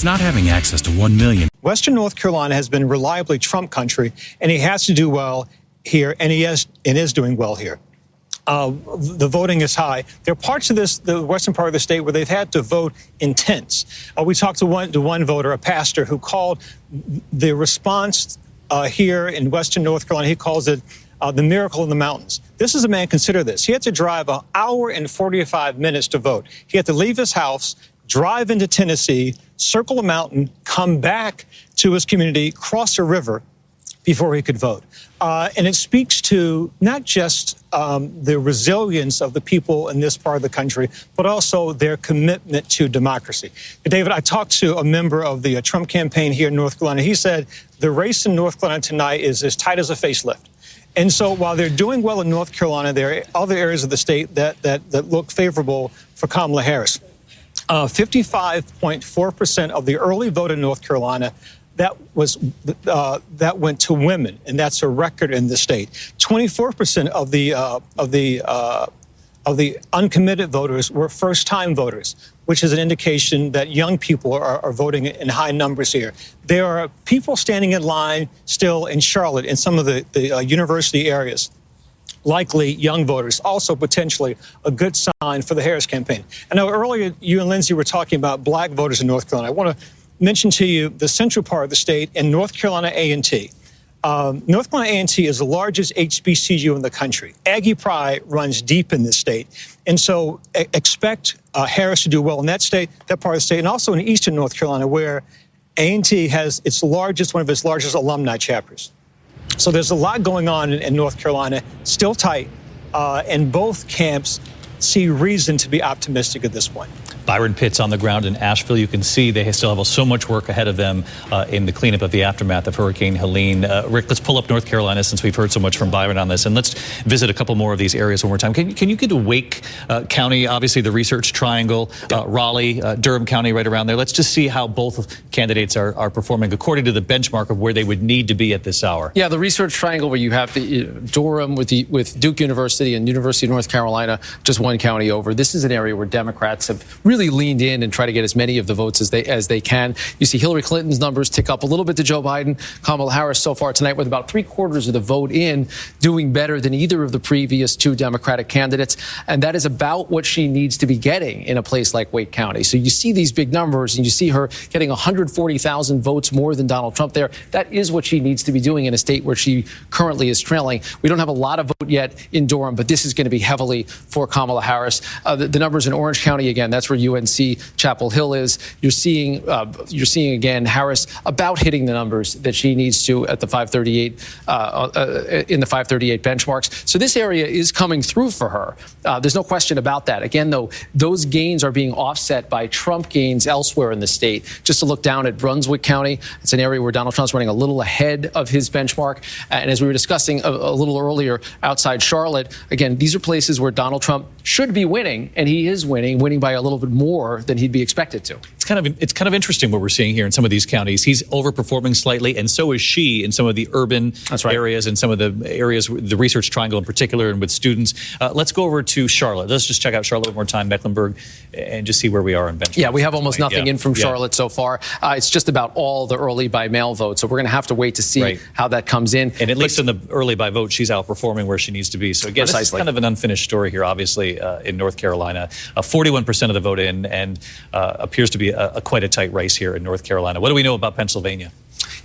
It's not having access to 1 million. Western North Carolina has been reliably Trump country, and he has to do well here, and he is doing well here. The voting is high. There are parts of the western part of the state where they've had to vote in tents. We talked to one voter, a pastor, who called the response here in Western North Carolina, he calls it the miracle in the mountains. This is a man, consider this. He had to drive an hour and 45 minutes to vote. He had to leave his house, drive into Tennessee, circle a mountain, come back to his community, cross a river before he could vote. And it speaks to not just the resilience of the people in this part of the country, but also their commitment to democracy. David, I talked to a member of the Trump campaign here in North Carolina. He said the race in North Carolina tonight is as tight as a facelift. And so while they're doing well in North Carolina, there are other areas of the state that look favorable for Kamala Harris. 55.4% of the early vote in North Carolina that went to women, and that's a record in the state. 24% of the uncommitted voters were first-time voters, which is an indication that young people are voting in high numbers here. There are people standing in line still in Charlotte in some of the university areas, likely young voters, also potentially a good sign for the Harris campaign. I know earlier you and Lindsay were talking about black voters in North Carolina. I want to mention to you the central part of the state in North Carolina A&T. North Carolina A&T is the largest HBCU in the country. Aggie pride runs deep in this state. And so expect Harris to do well in that state, that part of the state, and also in eastern North Carolina, where A&T has one of its largest alumni chapters. So there's a lot going on in North Carolina, still tight, and both camps see reason to be optimistic at this point. Byron Pitt's on the ground in Asheville. You can see they still have so much work ahead of them in the cleanup of the aftermath of Hurricane Helene. Rick, let's pull up North Carolina since we've heard so much from Byron on this, and let's visit a couple more of these areas one more time. Can you get to Wake County, obviously the Research Triangle, Raleigh, Durham County right around there? Let's just see how both candidates are performing according to the benchmark of where they would need to be at this hour. Yeah, the Research Triangle, where you have the Durham with Duke University and University of North Carolina, just one county over. This is an area where Democrats have really leaned in and try to get as many of the votes as they can. You see Hillary Clinton's numbers tick up a little bit to Joe Biden. Kamala Harris so far tonight with about 3/4 of the vote in, doing better than either of the previous two Democratic candidates. And that is about what she needs to be getting in a place like Wake County. So you see these big numbers and you see her getting 140,000 votes more than Donald Trump there. That is what she needs to be doing in a state where she currently is trailing. We don't have a lot of vote yet in Durham, but this is going to be heavily for Kamala Harris. The numbers in Orange County, again, that's where UNC Chapel Hill is. You're seeing again Harris about hitting the numbers that she needs to at the 538 in the 538 benchmarks. So this area is coming through for her. There's no question about that. Again, though, those gains are being offset by Trump gains elsewhere in the state. Just to look down at Brunswick County, it's an area where Donald Trump's running a little ahead of his benchmark. And as we were discussing a little earlier, outside Charlotte, again, these are places where Donald Trump should be winning, and he is winning by a little bit more than he'd be expected to. It's kind of interesting what we're seeing here in some of these counties. He's overperforming slightly, and so is she in some of the urban areas and some of the areas, the Research Triangle in particular, and with students. Let's go over to Charlotte. Let's just check out Charlotte one more time, Mecklenburg, and just see where we are in benchmark. Yeah, we have almost nothing in from Charlotte so far. It's just about all the early by mail votes. So we're going to have to wait to see how that comes in. And at least in the early by vote, she's outperforming where she needs to be. So again, this is kind of an unfinished story here, obviously, in North Carolina. 41% of the vote in, and appears to be quite a tight race here in North Carolina. What do we know about Pennsylvania?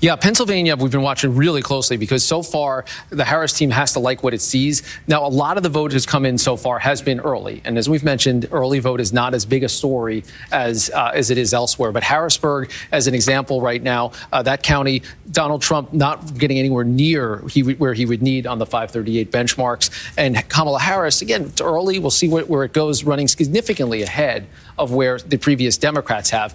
Yeah, Pennsylvania, we've been watching really closely because so far the Harris team has to like what it sees. Now, a lot of the vote has come in so far has been early. And as we've mentioned, early vote is not as big a story as it is elsewhere. But Harrisburg, as an example right now, that county, Donald Trump not getting anywhere near where he would need on the 538 benchmarks. And Kamala Harris, again, it's early. We'll see where it goes, running significantly ahead of where the previous Democrats have.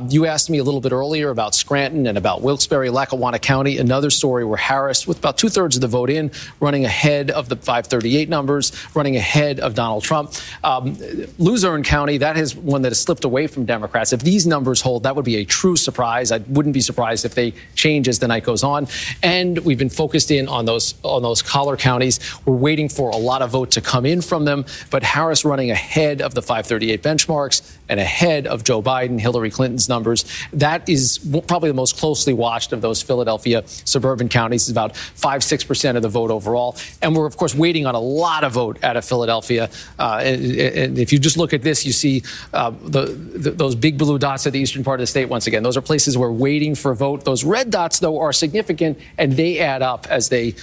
You asked me a little bit earlier about Scranton and about Wilkes-Barre. Lackawanna County, another story where Harris, with about 2/3 of the vote in, running ahead of the 538 numbers, running ahead of Donald Trump. Luzerne County, that is one that has slipped away from Democrats. If these numbers hold, that would be a true surprise. I wouldn't be surprised if they change as the night goes on. And we've been focused in on those collar counties. We're waiting for a lot of vote to come in from them, but Harris running ahead of the 538 benchmarks and ahead of Joe Biden, Hillary Clinton's numbers. That is probably the most closely watched of those Philadelphia suburban counties. It's about 5-6% of the vote overall. And we're, of course, waiting on a lot of vote out of Philadelphia. And if you just look at this, you see those big blue dots at the eastern part of the state. Once again, those are places we're waiting for a vote. Those red dots, though, are significant, and they add up as they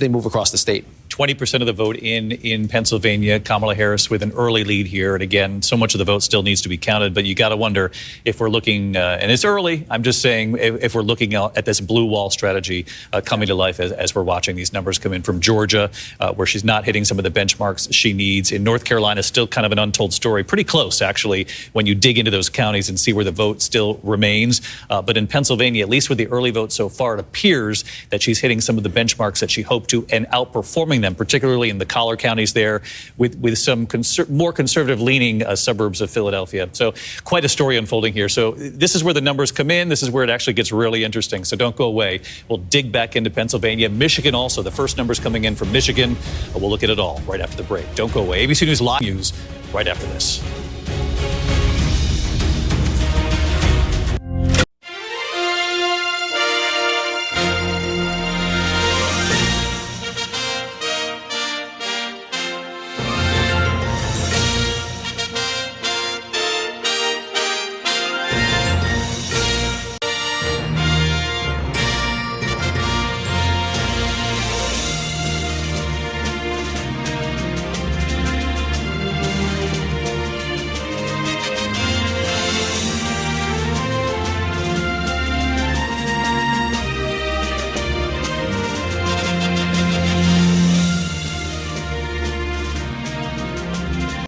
move across the state. 20% of the vote in Pennsylvania. Kamala Harris with an early lead here. And again, so much of the vote still needs to be counted. But you got to wonder if we're looking, and it's early, I'm just saying, if we're looking at this blue wall strategy coming to life as we're watching these numbers come in from Georgia, where she's not hitting some of the benchmarks she needs. In North Carolina, still kind of an untold story. Pretty close, actually, when you dig into those counties and see where the vote still remains. But in Pennsylvania, at least with the early vote so far, it appears that she's hitting some of the benchmarks that she hoped to and outperforming them, particularly in the collar counties there with some more conservative leaning suburbs of Philadelphia. So quite a story unfolding here. So this is where the numbers come in. This is where it actually gets really interesting. So don't go away. We'll dig back into Pennsylvania. Michigan also. The first numbers coming in from Michigan. We'll look at it all right after the break. Don't go away. ABC News Live News right after this.